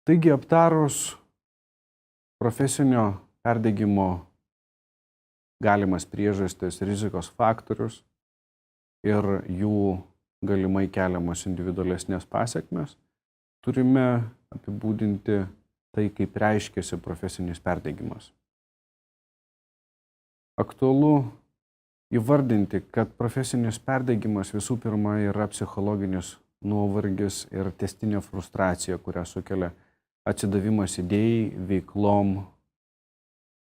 Taigi aptarus profesinio perdegimo galimas priežastis, rizikos faktorius ir jų galimai keliamas individualesnės pasekmes, turime apibūdinti tai, kaip reiškiasi profesinis perdegimas. Aktualu įvardinti, kad profesinis perdegimas visų pirma yra psichologinis nuovargis ir tęstinė frustracija, kurią sukelia atsidavimas idėjai, veiklom,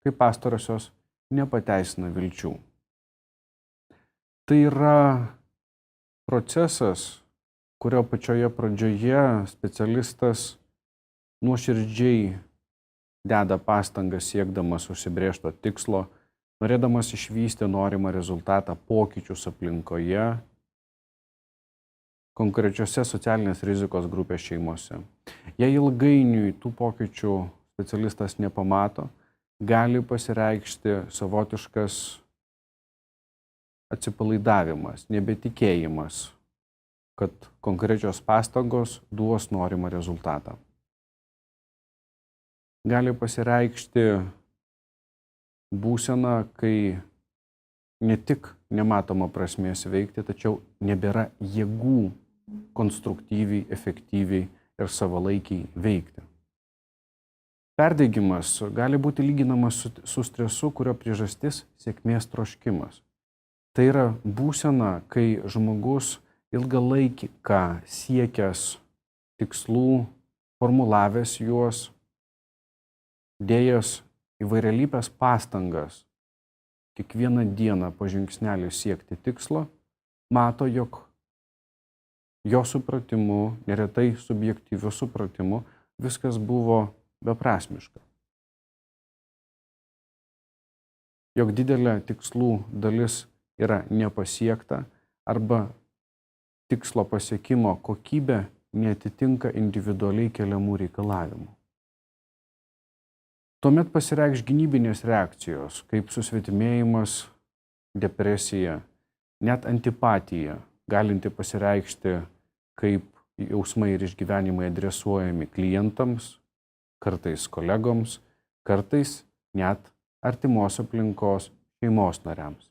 kai pastarosios nepateisina vilčių. Tai yra procesas, kurio pačioje pradžioje specialistas nuoširdžiai deda pastangas siekdamas užsibrėžto tikslo, norėdamas išvysti norimą rezultatą pokyčius aplinkoje, konkrečiose socialinės rizikos grupės šeimose. Jei ilgainiui tų pokyčių specialistas nepamato, gali pasireikšti savotiškas atsipalaidavimas, nebetikėjimas, kad konkrečios pastangos duos norimą rezultatą. Gali pasireikšti būsena, kai ne tik nematoma prasmės veikti, tačiau nebėra jėgų konstruktyviai, efektyviai ir savalaikiai veikti. Perdegimas gali būti lyginamas su stresu, kurio priežastis – sėkmės troškimas. Tai yra būsena, kai žmogus ilgą laiką siekęs tikslų, formulavęs juos, dėjęs įvairialypes pastangas kiekvieną dieną po žingsnelį siekti tikslo, mato, jog jo supratimu, neretai subjektyviu supratimu, viskas buvo beprasmiška. Jog didelė tikslų dalis yra nepasiekta arba tikslo pasiekimo kokybė neatitinka individualiai keliamų reikalavimų. Tuomet pasireikš gynybinės reakcijos, kaip susvetimėjimas, depresija, net antipatija, galinti pasireikšti kaip jausmai ir išgyvenimai adresuojami klientams, kartais kolegoms, kartais net artimos aplinkos šeimos nariams.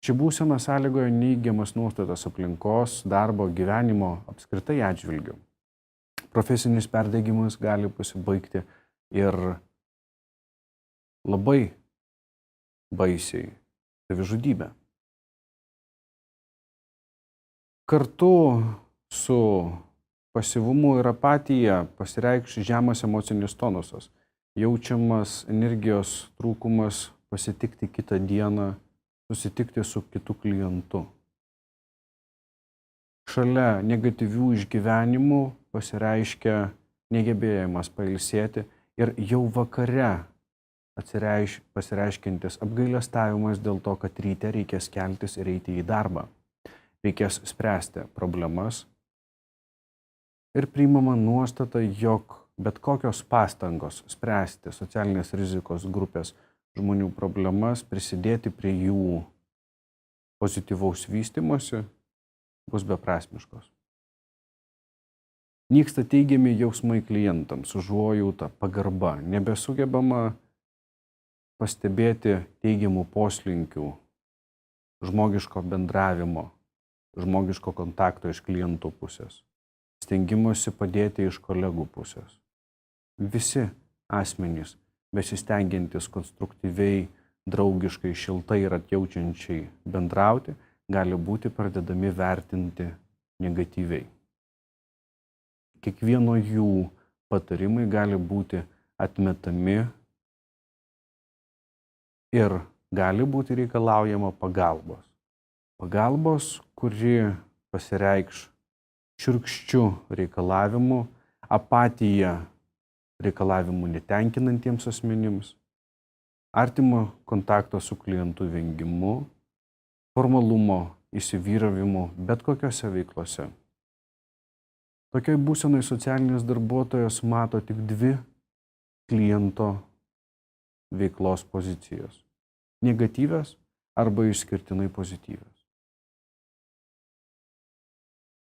Ši būsena sąlygoja neigiamas nuostatas aplinkos, darbo, gyvenimo, apskritai atžvilgių. Profesinis perdegimas gali pasibaigti ir labai baisiai savižudybę. Kartu su pasyvumu ir apatija pasireikš žemas emocinis tonusas, jaučiamas energijos trūkumas pasitikti kitą dieną, susitikti su kitu klientu. Šalia negatyvių išgyvenimų pasireiškia negebėjimas pailsėti ir jau vakare pasireiškiantis apgailestavimas dėl to, kad ryte reikės keltis ir eiti į darbą. Reikės spręsti problemas ir priimama nuostata, jog bet kokios pastangos spręsti socialinės rizikos grupės žmonių problemas, prisidėti prie jų pozityvaus vystymosi, bus beprasmiškos. Nyksta teigiami jausmai klientams, užuojauta, pagarba, nebesugebama pastebėti teigiamų poslinkių, žmogiško bendravimo, žmogiško kontakto iš klientų pusės, stengimusi padėti iš kolegų pusės. Visi asmenys, besistengiantis konstruktyviai, draugiškai, šiltai ir atjaučiančiai bendrauti, gali būti pradedami vertinti negatyviai. Kiekvieno jų patarimai gali būti atmetami ir gali būti reikalaujama pagalbos. Pagalbos, kuri pasireikš šiurkščių reikalavimų, apatija reikalavimų netenkinantiems asmenims, artimo kontakto su klientu vengimu, formalumo įsivyravimu bet kokiose veiklose. Tokiai būsenai socialinis darbuotojas mato tik dvi kliento veiklos pozicijos – negatyvias arba išskirtinai pozityvias.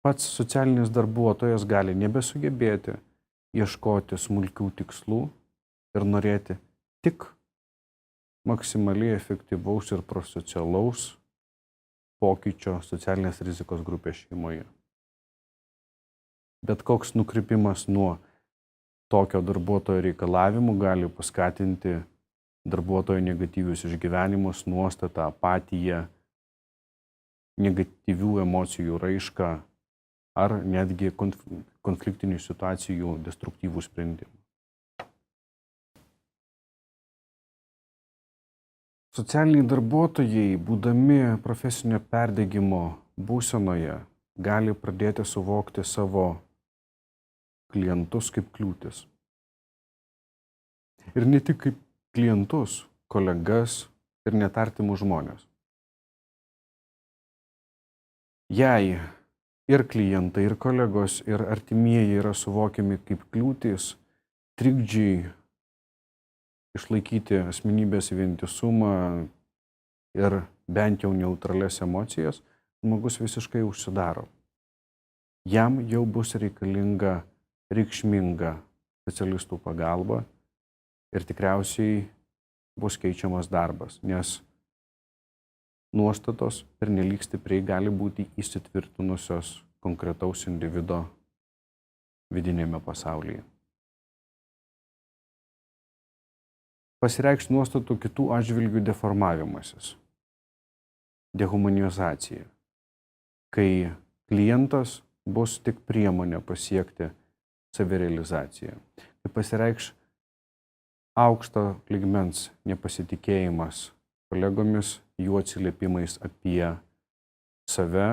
Pats socialinis darbuotojas gali nebesugebėti ieškoti smulkių tikslų ir norėti tik maksimaliai efektyvaus ir prosocialaus pokyčio socialinės rizikos grupės šeimoje. Bet koks nukrypimas nuo tokio darbuotojo reikalavimų gali paskatinti darbuotojo negatyvius išgyvenimus, nuostatą, apatiją, negatyvių emocijų raišką ar netgi konfliktinių situacijų destruktyvų sprendimą. Socialiniai darbuotojai, būdami profesinio perdegimo būsenoje, gali pradėti suvokti savo klientus kaip kliūtis. Ir ne tik kaip klientus, kolegas ir net artimus žmonės. Jei ir klientai, ir kolegos, ir artimieji yra suvokiami kaip kliūtis, trikdžiai išlaikyti asmenybės vientisumą ir bent jau neutralias emocijas, žmogus visiškai užsidaro. Jam jau bus reikalinga reikšminga specialistų pagalba ir tikriausiai bus keičiamas darbas, nes nuostatos pernelyg stipriai gali būti įsitvirtinusios konkretaus individo vidinėme pasaulyje. Pasireikš nuostatų kitų atžvilgių deformavimasis, dehumanizacija, kai klientas bus tik priemonė pasiekti savirealizaciją. Tai pasireikš aukšto lygmens nepasitikėjimas kolegomis, jų atsiliepimais apie save,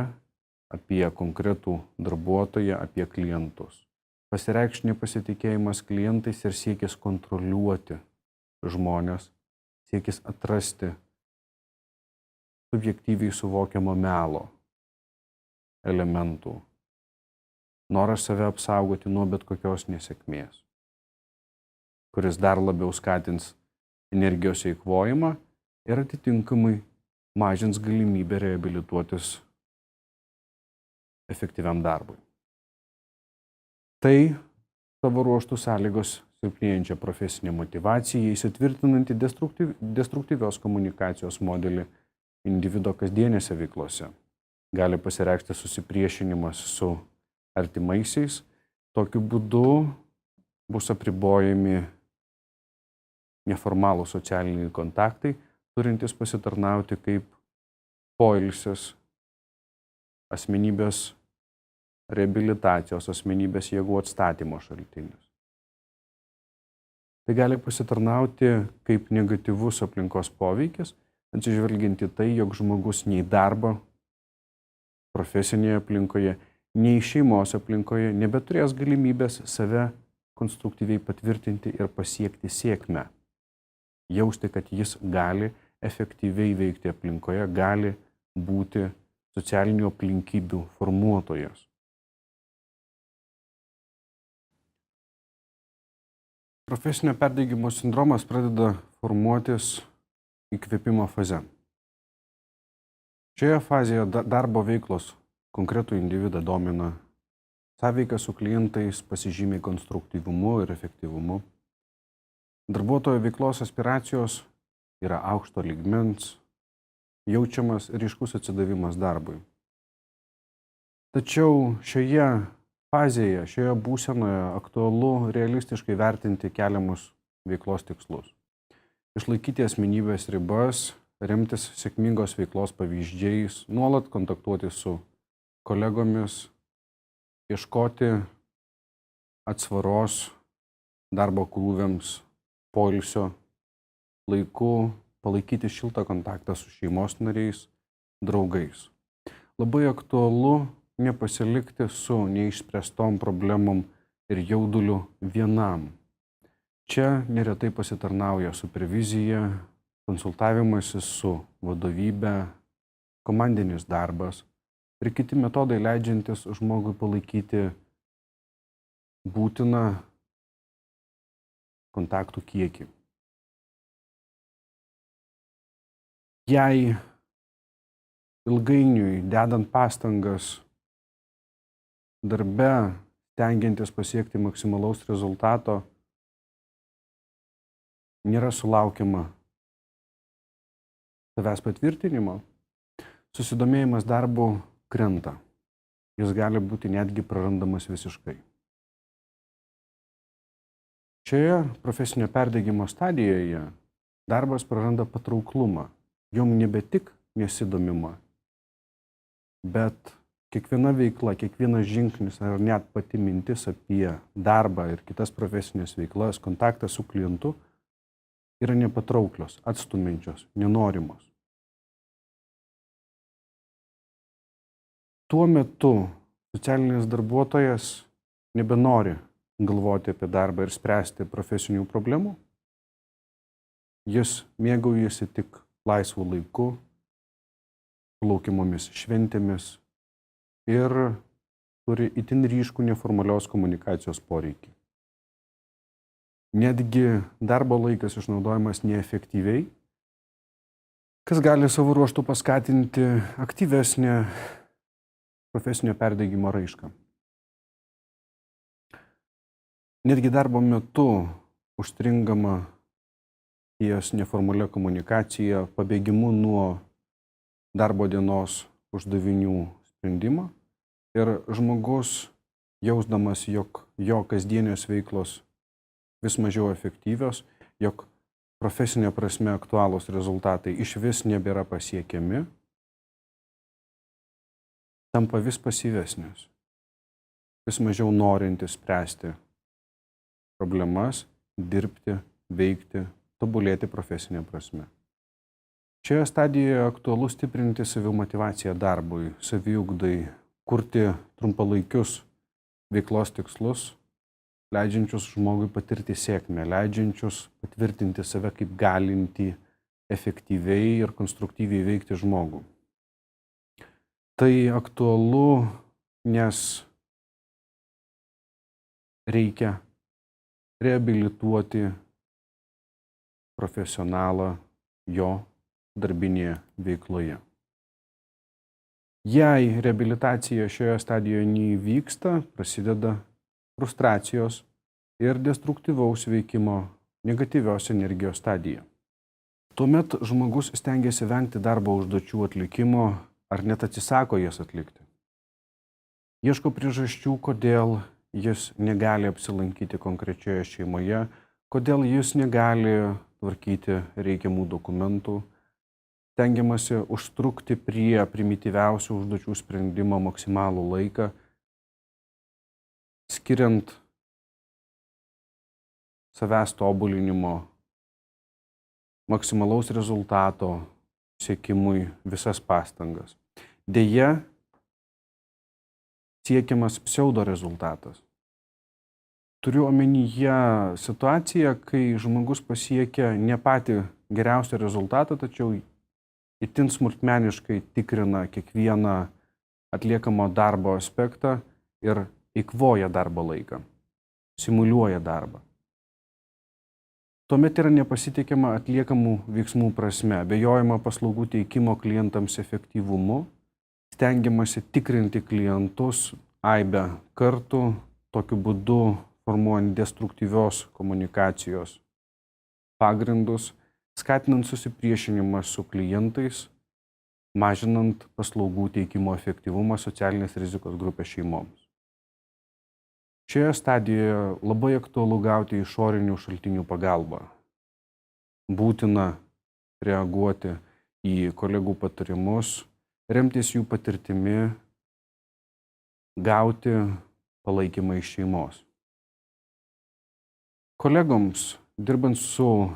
apie konkretų darbuotoją, apie klientus. Pasireikš nepasitikėjimas klientais ir siekis kontroliuoti žmonės, siekis atrasti subjektyviai suvokiamo melo elementų, noras save apsaugoti nuo bet kokios nesėkmės, kuris dar labiau skatins energijos eikvojimą ir atitinkamai mažins galimybę reabilituotis efektyviam darbui. Tai savo ruožtų sąlygos silpnėjančią profesinę motyvaciją, įsitvirtinantį destruktyvios komunikacijos modelį individo kasdienėse veiklose. Gali pasireikšti susipriešinimas su artimaisiais. Tokiu būdu bus apribojami neformalūs socialiniai kontaktai, turintys pasitarnauti kaip poilsis, asmenybės reabilitacijos, asmenybės jėgų atstatymo šaltinis. Tai gali pasitarnauti kaip negatyvus aplinkos poveikis, atsižvelgiant į tai, jog žmogus nei darbo, profesinėje aplinkoje, nei šeimos aplinkoje nebeturės galimybės save konstruktyviai patvirtinti ir pasiekti sėkmę. Jausti, kad jis gali efektyviai veikti aplinkoje, gali būti socialinių aplinkybių formuotojas. Profesinio perdegimo sindromas pradeda formuotis įkvėpimo faze. Šioje fazėje darbo veiklos konkretų individą domina, sąveika su klientais pasižymi konstruktyvumu ir efektyvumu. Darbuotojo veiklos aspiracijos yra aukšto lygmens, jaučiamas ryškus atsidavimas darbui. Tačiau šioje fazėje, šioje būsenoje aktualu realistiškai vertinti keliamus veiklos tikslus. Išlaikyti asmenybės ribas, remtis sėkmingos veiklos pavyzdžiais, nuolat kontaktuoti su kolegomis, ieškoti atsvaros darbo krūviams, poilsio laiku, palaikyti šiltą kontaktą su šeimos nariais, draugais. Labai aktualu nepasilikti su neišspręstom problemom ir jauduliu vienam. Čia neretai pasitarnauja supervizija, konsultavimasis su vadovybe, komandinis darbas ir kiti metodai leidžiantis žmogui palaikyti būtiną kontaktų kiekį. Jei ilgainiui dedant pastangas darbe tengiantis pasiekti maksimalaus rezultato, nėra sulaukiama savęs patvirtinimo, susidomėjimas darbu krenta. Jis gali būti netgi prarandamas visiškai. Šioje profesinio perdegimo stadijoje darbas praranda patrauklumą. Jom nebe tik nesidomima, bet kiekviena veikla, kiekvienas žingsnis ar net pati mintis apie darbą ir kitas profesinės veiklas, kontaktas su klientu yra nepatrauklios, atstumiančios, nenorimos. Tuo metu socialinis darbuotojas nebenori galvoti apie darbą ir spręsti profesinių problemų. Jis mėgaujasi tik laisvu laiku, laukiamomis šventėmis ir turi itin ryškų neformalios komunikacijos poreikį. Netgi darbo laikas išnaudojamas neefektyviai, kas gali savo ruožtu paskatinti aktyvesnę profesinio perdegimo raišką. Netgi darbo metu užstringama ties neformalia komunikacija, pabėgimu nuo darbo dienos uždavinių sprendimo ir žmogus, jausdamas, jog jo kasdienės veiklos vis mažiau efektyvios, jog profesinė prasme aktualūs rezultatai išvis nebėra pasiekiami, tampa vis pasyvesnis, vis mažiau norintis spręsti problemas, dirbti, veikti, tobulėti profesinė prasme. Šioje stadijoje aktualu stiprinti savimotyvaciją darbui, saviugdai, kurti trumpalaikius veiklos tikslus, leidžiančius žmogui patirti sėkmę, leidžiančius patvirtinti save kaip galintį efektyviai ir konstruktyviai veikti žmogų. Tai aktualu, nes reikia reabilituoti profesionalą jo darbinėje veikloje. Jei reabilitacija šioje stadijoje neįvyksta, prasideda frustracijos ir destruktyvaus veikimo negatyvios energijos stadija. Tuomet žmogus stengiasi vengti darbo užduočių atlikimo ar net atsisako jas atlikti. Ieško priežasčių, kodėl jis negali apsilankyti konkrečioje šeimoje, kodėl jis negali tvarkyti reikiamų dokumentų, stengiamasi užtrukti prie primityviausių užduočių sprendimo maksimalų laiką, skiriant savęs tobulinimo, maksimalaus rezultato siekimui visas pastangas. Deja, siekiamas pseudo rezultatas. Turiu omenyje situaciją, kai žmogus pasiekia ne patį geriausią rezultatą, tačiau itin smulkmeniškai tikrina kiekvieną atliekamo darbo aspektą ir eikvoja darbo laiką, simuliuoja darbą. Tuomet yra nepasitikima atliekamų veiksmų prasme, abejojama paslaugų teikimo klientams efektyvumu, stengiamasi tikrinti klientus aibę kartų, tokiu būdu formuojant destruktyvios komunikacijos pagrindus, skatinant susipriešinimą su klientais, mažinant paslaugų teikimo efektyvumą socialinės rizikos grupės šeimoms. Šioje stadijoje labai aktualu gauti išorinių šaltinių pagalbą. Būtina reaguoti į kolegų patarimus, remtis jų patirtimi, gauti palaikymą iš šeimos. Kolegoms, dirbant su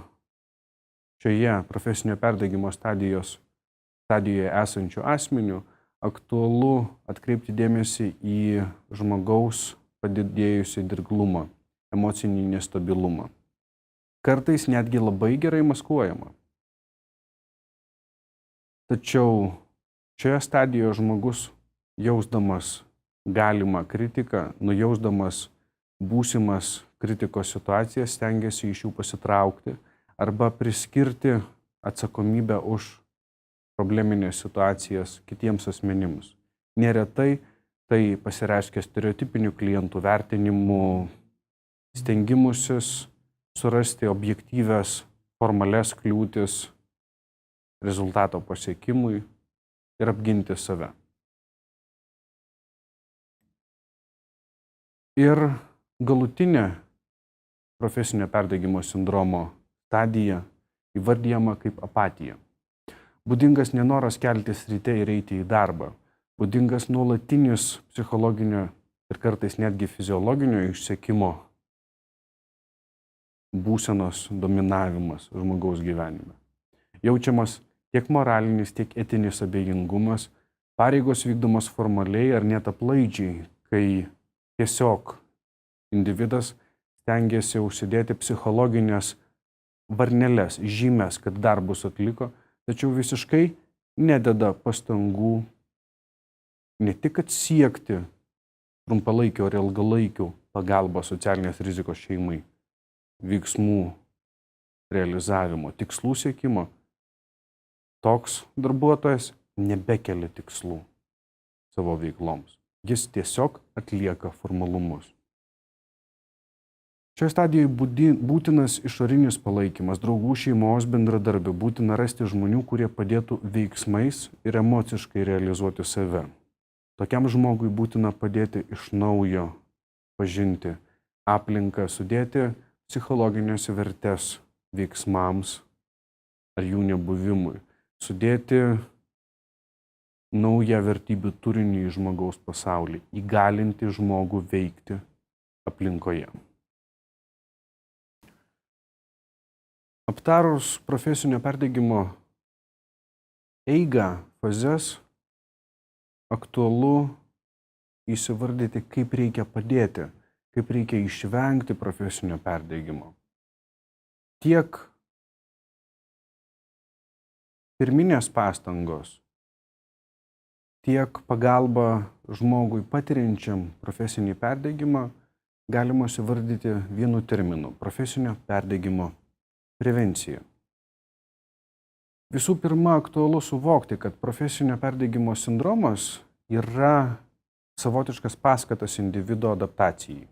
šioje profesinio perdegimo stadijoje esančiu asmeniu, aktualu atkreipti dėmesį į žmogaus padidėjusi dirglumą, emocinį nestabilumą. Kartais netgi labai gerai maskuojama. Tačiau šioje stadijoje žmogus, jausdamas galimą kritiką, nujausdamas būsimas kritikos situacijas, stengiasi iš jų pasitraukti arba priskirti atsakomybę už probleminės situacijas kitiems asmenims. Neretai Tai pasireiškia stereotipinių klientų vertinimų, stengimusis surasti objektyvias formalias kliūtis rezultato pasiekimui ir apginti save. Ir galutinė profesinio perdegimo sindromo stadija įvardyjama kaip apatija. Būdingas nenoras keltis ryte ir eiti į darbą. Būdingas nuolatinis psichologinio ir kartais netgi fiziologinio išsekimo būsenos dominavimas žmogaus gyvenime. Jaučiamas tiek moralinis, tiek etinis abejingumas, pareigos vykdomos formaliai ar net aplaidžiai, kai tiesiog individas stengiasi užsidėti psichologinės varneles, žymes, kad darbus atliko, tačiau visiškai nededa pastangų ne tik kad siekti trumpalaikio ar ilgalaikio pagalbos socialinės rizikos šeimai, veiksmų realizavimo, tikslų siekimo, toks darbuotojas nebekelia tikslų savo veikloms. Jis tiesiog atlieka formalumus. Šioje stadijoje būtinas išorinis palaikymas, draugų, šeimos, bendradarbių, būtina rasti žmonių, kurie padėtų veiksmais ir emociškai realizuoti save. Tokiam žmogui būtina padėti iš naujo pažinti aplinką, sudėti psichologinės vertės veiksmams ar jų nebuvimui, sudėti naują vertybių turinį į žmogaus pasaulį, įgalinti žmogų veikti aplinkoje. Aptarus profesinio perdegimo eigą, fazes, aktualu įsivardyti, kaip reikia padėti, kaip reikia išvengti profesinio perdegimo. Tiek pirminės pastangos, tiek pagalba žmogui patiriančiam profesinį perdegimą galima įvardyti vienu terminu – profesinio perdegimo prevencija. Visų pirma, aktualu suvokti, kad profesinio perdegimo sindromas yra savotiškas paskatas individo adaptacijai.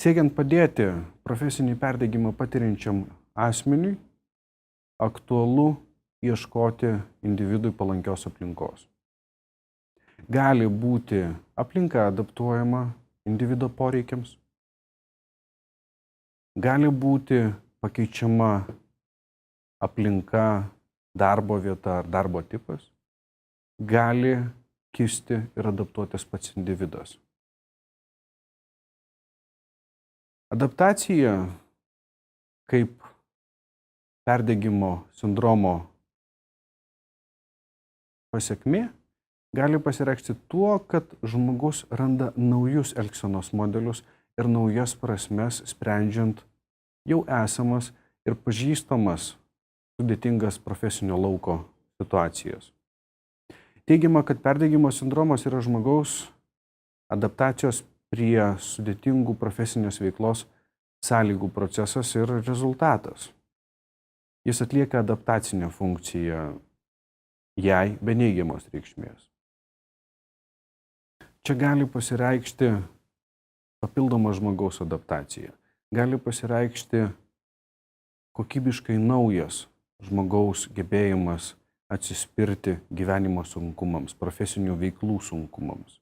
Siekiant padėti profesinį perdegimą patiriančiam asmeniui, aktualu ieškoti individui palankios aplinkos. Gali būti aplinka adaptuojama individo poreikiams, gali būti pakeičiama aplinka, darbo vieta ar darbo tipas, gali kisti ir adaptuotis pats individas. Adaptacija kaip perdegimo sindromo pasekmė gali pasireikšti tuo, kad žmogus randa naujus elgsenos modelius ir naujas prasmes, sprendžiant jau esamas ir pažįstamas sudėtingas profesinio lauko situacijas. Teigiama, kad perdegimo sindromas yra žmogaus adaptacijos prie sudėtingų profesinės veiklos sąlygų procesas ir rezultatas. Jis atlieka adaptacinę funkciją jai be neigiamos reikšmės. Čia gali pasireikšti papildoma žmogaus adaptacija. Gali pasireikšti kokybiškai naujas žmogaus gebėjimas atsispirti gyvenimo sunkumams, profesinių veiklų sunkumams.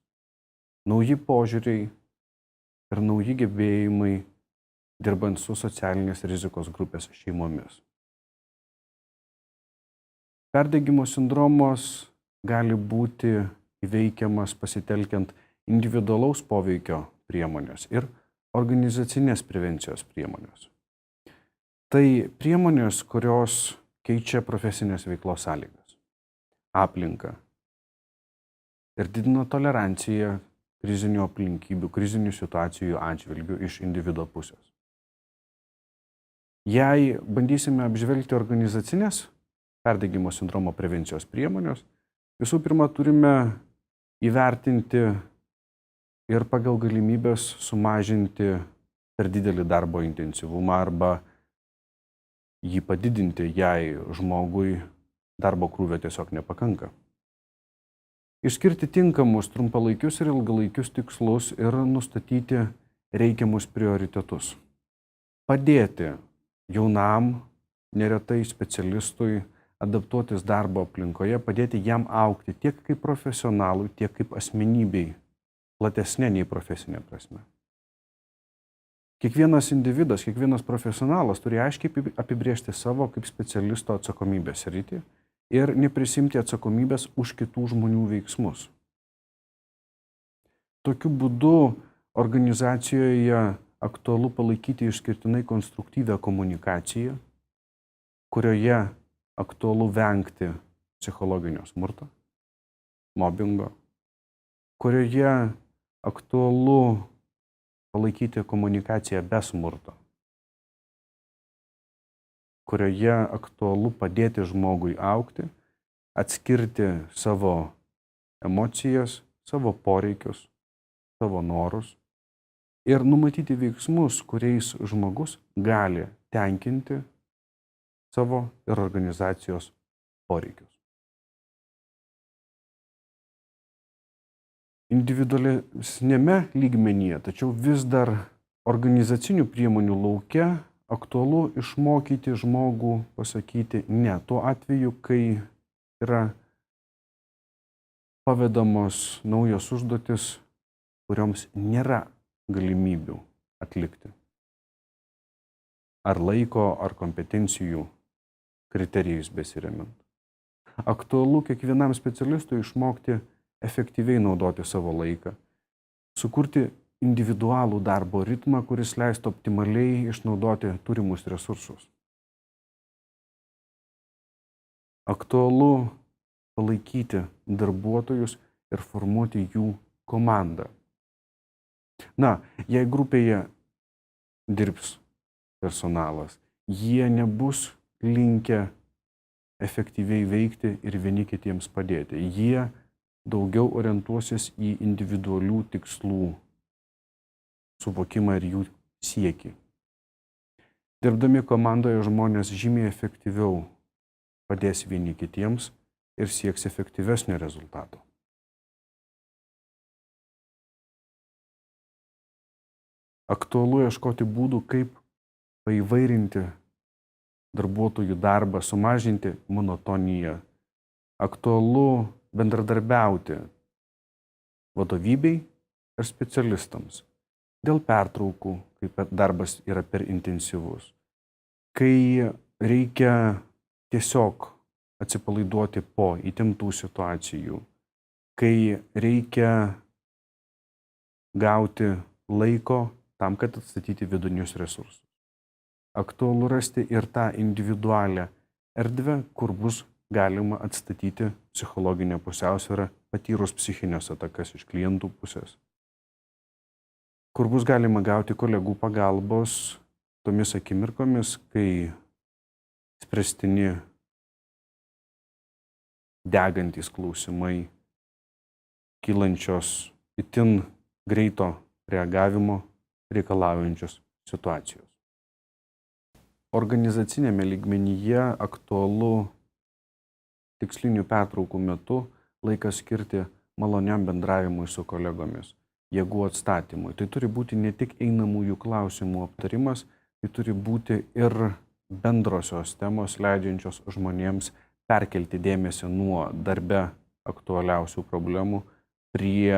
Nauji požiūriai ir nauji gebėjimai dirbant su socialinės rizikos grupės šeimomis. Perdegimo sindromas gali būti įveikiamas pasitelkiant individualaus poveikio priemonės ir organizacinės prevencijos priemonės. Tai priemonės, kurios keičia profesinės veiklos sąlygas, aplinką ir didina toleranciją krizinių aplinkybių, krizinių situacijų atžvilgių iš individo pusės. Jei bandysime apžvelgti organizacinės perdegimo sindromo prevencijos priemonės, visų pirma turime įvertinti ir pagal galimybės sumažinti per didelį darbo intensyvumą arba jį padidinti, jei žmogui darbo krūvio tiesiog nepakanka. Išskirti tinkamus trumpalaikius ir ilgalaikius tikslus ir nustatyti reikiamus prioritetus. Padėti jaunam, neretai specialistui adaptuotis darbo aplinkoje, padėti jam augti tiek kaip profesionalui, tiek kaip asmenybei, platesnė nei profesinė prasme. Kiekvienas individas, kiekvienas profesionalas turi aiškiai apibrėžti savo kaip specialisto atsakomybės sritį ir neprisimti atsakomybės už kitų žmonių veiksmus. Tokiu būdu organizacijoje aktualu palaikyti išskirtinai konstruktyvią komunikaciją, kurioje aktualu vengti psichologinio smurto, mobingo, kurioje aktualu palaikyti komunikaciją be smurto, kurioje aktualu padėti žmogui augti, atskirti savo emocijas, savo poreikius, savo norus ir numatyti veiksmus, kuriais žmogus gali tenkinti savo ir organizacijos poreikius. Individualesnėme lygmenyje, tačiau vis dar organizacinių priemonių lauke aktualu išmokyti žmogų pasakyti ne tuo atveju, kai yra pavedamos naujos užduotis, kurioms nėra galimybių atlikti. Ar laiko, ar kompetencijų kriterijais besiremiant. Aktualu kiekvienam specialistui išmokti efektyviai naudoti savo laiką, sukurti individualų darbo ritmą, kuris leistų optimaliai išnaudoti turimus resursus. Aktualu palaikyti darbuotojus ir formuoti jų komandą. Jei grupėje dirbs personalas, jie nebus linkę efektyviai veikti ir vieni kitiems padėti. Jie daugiau orientuosis į individualių tikslų suvokimą ir jų siekį. Dirbdami komandoje žmonės žymiai efektyviau padės vieni kitiems ir sieks efektyvesnio rezultato. Aktualu ieškoti būdų, kaip paįvairinti darbuotojų darbą, sumažinti monotoniją. Aktualu bendradarbiauti vadovybei ir specialistams dėl pertraukų, kai darbas yra per intensyvus, kai reikia tiesiog atsipalaiduoti po įtemptų situacijų, kai reikia gauti laiko tam, kad atstatyti vidinius resursus. Aktualu rasti ir tą individualią erdvę, kur bus galima atstatyti psichologinę pusiausvyrą patyrus psichinės atakas iš klientų pusės, kur bus galima gauti kolegų pagalbos tomis akimirkomis, kai spręstini degantys klausimai, kylančios itin greito reagavimo reikalaujančios situacijos. Organizacinėme lygmenyje aktualu tikslinių pertraukų metu laiką skirti maloniam bendravimui su kolegomis, jėgų atstatymui. Tai turi būti ne tik einamųjų klausimų aptarimas, tai turi būti ir bendrosios temos, leidžiančios žmonėms perkelti dėmesį nuo darbe aktualiausių problemų prie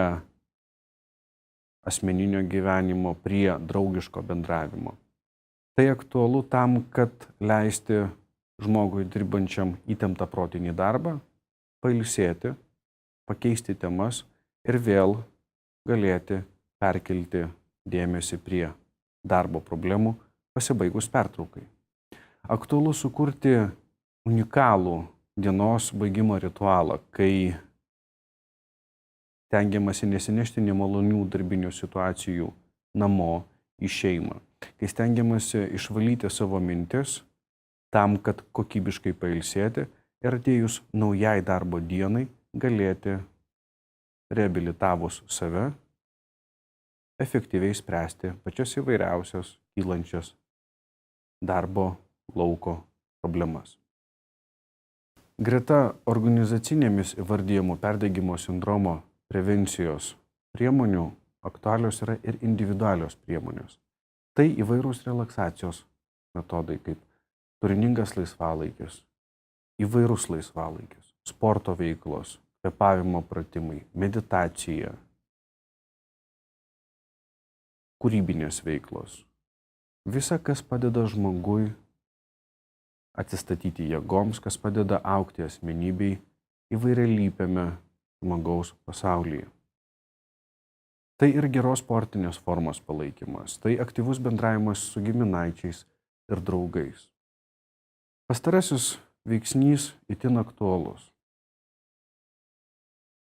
asmeninio gyvenimo, prie draugiško bendravimo. Tai aktualu tam, kad leisti žmogui dirbančiam įtemptą protinį darbą, pailsėti, pakeisti temas ir vėl galėti perkelti dėmesį prie darbo problemų pasibaigus pertraukai. Aktualu sukurti unikalų dienos baigimo ritualą, kai stengiamasi nesinešti nemalonių darbinių situacijų namo į šeimą, kai stengiamasi išvalyti savo mintis tam, kad kokybiškai pailsėti ir atėjus naujai darbo dienai galėti, reabilitavus save, efektyviai spręsti pačias įvairiausias kylančias darbo lauko problemas. Greta organizacinėmis įvardyjamų perdegimo sindromo prevencijos priemonių aktualios yra ir individualios priemonės. Tai įvairūs relaksacijos metodai kaip turiningas laisvalaikis, įvairūs laisvalaikis, sporto veiklos, kvėpavimo pratimai, meditacija, kūrybinės veiklos. Visa, kas padeda žmogui atsistatyti jėgoms, kas padeda augti asmenybei įvairialypiame žmogaus pasaulyje. Tai ir geros sportinės formos palaikymas, tai aktyvus bendravimas su giminaičiais ir draugais. Pastarasis veiksnys itin aktualus.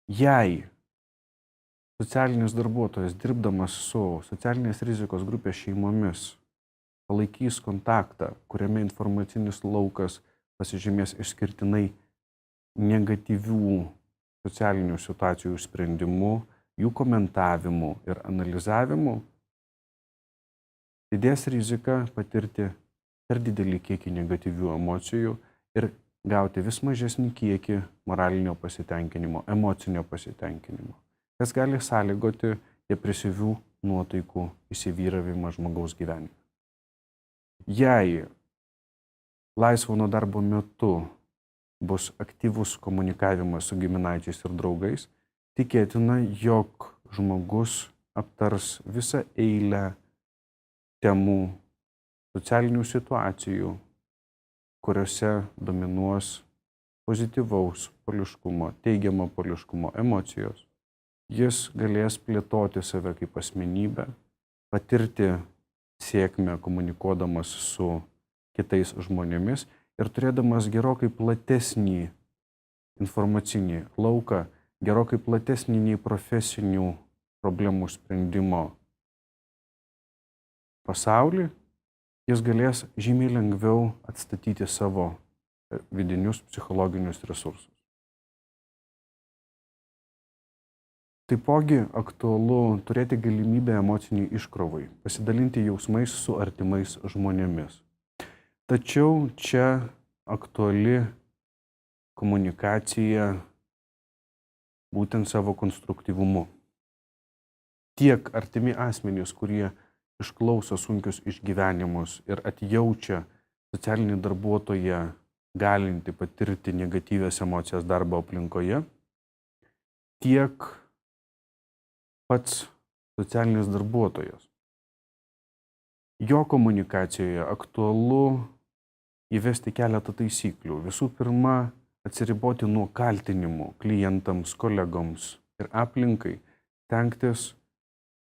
Jei socialinis darbuotojas, dirbdamas su socialinės rizikos grupės šeimomis, palaikys kontaktą, kuriame informacinis laukas pasižymės išskirtinai negatyvių socialinių situacijų sprendimu, jų komentavimu ir analizavimu, didės rizika patirti per didelį kiekį negatyvių emocijų ir gauti vis mažesnį kiekį moralinio pasitenkinimo, emocinio pasitenkinimo, kas gali sąlygoti depresyvių nuotaikų įsivyravimą žmogaus gyvenime. Jei laisvo nuo darbo metu bus aktyvus komunikavimas su giminaičiais ir draugais, tikėtina, jog žmogus aptars visą eilę temų, socialinių situacijų, kuriuose dominuos pozityvaus poliškumo, teigiamo poliškumo emocijos. Jis galės plėtoti save kaip asmenybę, patirti sėkmę komunikuodamas su kitais žmonėmis ir turėdamas gerokai platesnį informacinį lauką, gerokai platesnį nei profesinių problemų sprendimo pasaulį, jis galės žymiai lengviau atstatyti savo vidinius psichologinius resursus. Taipogi aktualu turėti galimybę emociniai iškrovai, pasidalinti jausmais su artimais žmonėmis. Tačiau čia aktuali komunikacija būtent savo konstruktyvumu. Tiek artimi asmenys, kurie išklauso sunkius išgyvenimus ir atjaučia socialinį darbuotoją galinti patirti negatyvias emocijas darbo aplinkoje, tiek pats socialinis darbuotojas. Jo komunikacijoje aktualu įvesti keletą taisyklių. Visų pirma, atsiriboti nuo kaltinimų klientams, kolegoms ir aplinkai, stengtis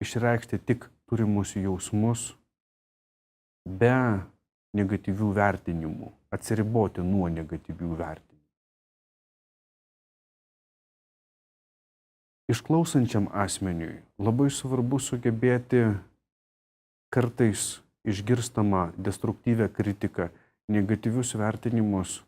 išreikšti tik turimus jausmus be negatyvių vertinimų, atsiriboti nuo negatyvių vertinimų. Išklausančiam asmeniui labai svarbu sugebėti kartais išgirstamą destruktyvę kritiką, negatyvius vertinimus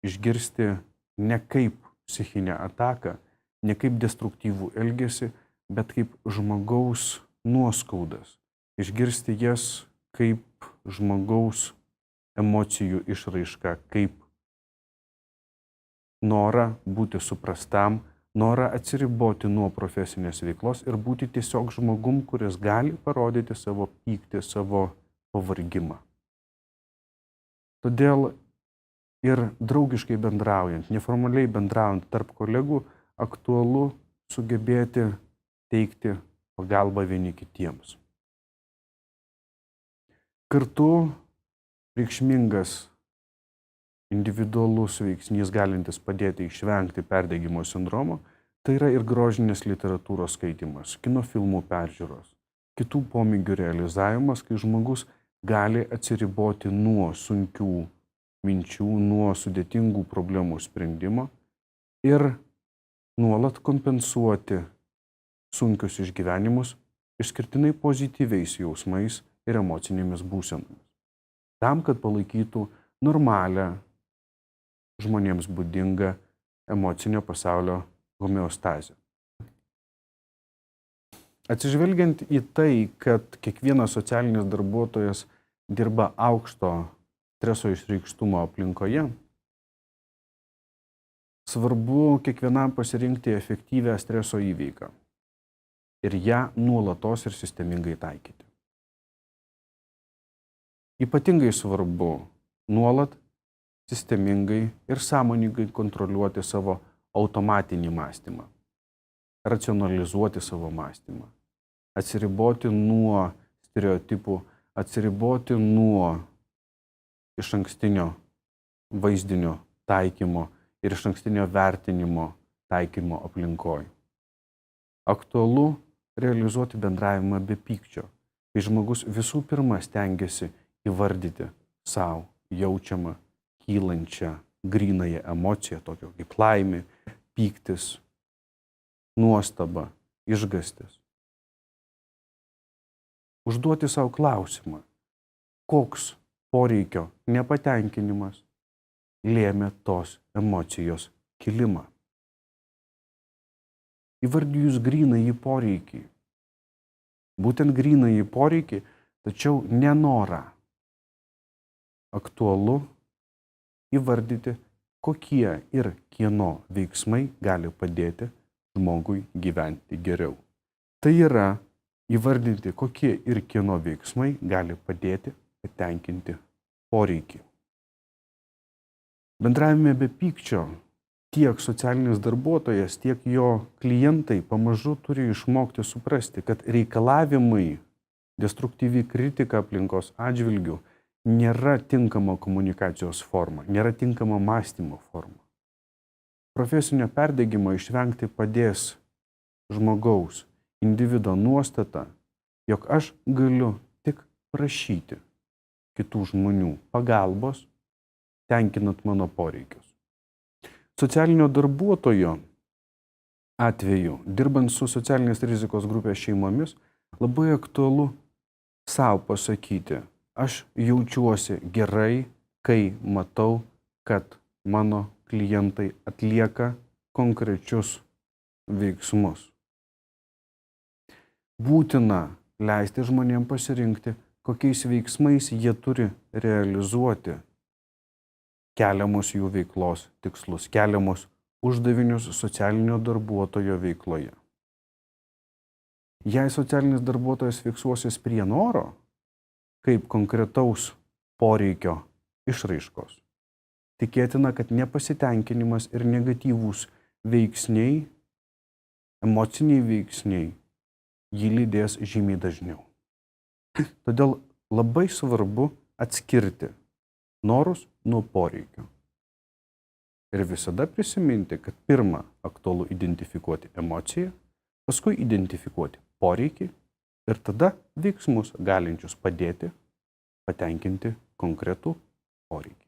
išgirsti ne kaip psichinę ataką, ne kaip destruktyvų elgesį, bet kaip žmogaus nuoskaudas. Išgirsti jas kaip žmogaus emocijų išraišką, kaip norą būti suprastam, norą atsiriboti nuo profesinės veiklos ir būti tiesiog žmogum, kuris gali parodyti savo pyktį, savo pavargimą. Todėl ir draugiškai bendraujant, neformaliai bendraujant tarp kolegų, aktualu sugebėti teikti pagalbą vieni kitiems. Kartu reikšmingas individualus veiksnys galintis padėti išvengti perdegimo sindromo, tai yra ir grožinės literatūros skaitimas, kino filmų peržiūros, kitų pomėgių realizavimas, kai žmogus gali atsiriboti nuo sunkių minčių, nuo sudėtingų problemų sprendimo ir nuolat kompensuoti sunkius išgyvenimus išskirtinai pozityviais jausmais ir emocinėmis būsenomis. Tam, kad palaikytų normalią žmonėms būdingą emocinio pasaulio homeostazę. Atsižvelgiant į tai, kad kiekvienas socialinis darbuotojas dirba aukšto streso išreikštumo aplinkoje, svarbu kiekvienam pasirinkti efektyvią streso įveiką ir ją nuolatos ir sistemingai taikyti. Ypatingai svarbu nuolat, sistemingai ir sąmoningai kontroliuoti savo automatinį mąstymą, racionalizuoti savo mąstymą, atsiriboti nuo stereotipų, atsiriboti nuo išankstinio vaizdinio taikymo ir išankstinio vertinimo taikymo aplinkoj. Aktualu realizuoti bendravimą be pykčio, kai žmogus visų pirma stengiasi įvardyti savo jaučiamą, kylančią, grynąją emociją, tokio kaip laimė, pyktis, nuostaba, išgąstis. Užduoti savo klausimą, koks poreikio nepatenkinimas lėmė tos emocijos kilimą. Įvardijus grynąjį poreikį, būtent grynąjį poreikį, tačiau nenorą, aktualu įvardyti, kokie ir kieno veiksmai gali padėti žmogui gyventi geriau. Tai yra įvardinti, kokie ir kieno veiksmai gali padėti patenkinti poreikį. Bendravime be pykčio tiek socialinis darbuotojas, tiek jo klientai pamažu turi išmokti suprasti, kad reikalavimai, destruktyvi kritika aplinkos atžvilgių nėra tinkama komunikacijos forma, nėra tinkama mąstymo forma. Profesinio perdegimo išvengti padės žmogaus, individo nuostata, jog aš galiu tik prašyti kitų žmonių pagalbos, tenkinant mano poreikius. Socialinio darbuotojo atveju, dirbant su socialinės rizikos grupės šeimomis, labai aktualu savo pasakyti, aš jaučiuosi gerai, kai matau, kad mano klientai atlieka konkrečius veiksmus. Būtina leisti žmonėms pasirinkti, kokiais veiksmais jie turi realizuoti keliamus jų veiklos tikslus, keliamus uždavinius socialinio darbuotojo veikloje. Jei socialinis darbuotojas fiksuosis prie noro, kaip konkretaus poreikio išraiškos, tikėtina, kad nepasitenkinimas ir negatyvūs veiksniai, emociniai veiksniai jį lydės žymiai dažniau. Todėl labai svarbu atskirti norus nuo poreikio. Ir visada prisiminti, kad pirmą aktualu identifikuoti emociją, paskui identifikuoti poreikį ir tada veiksmus galinčius padėti patenkinti konkretų poreikį.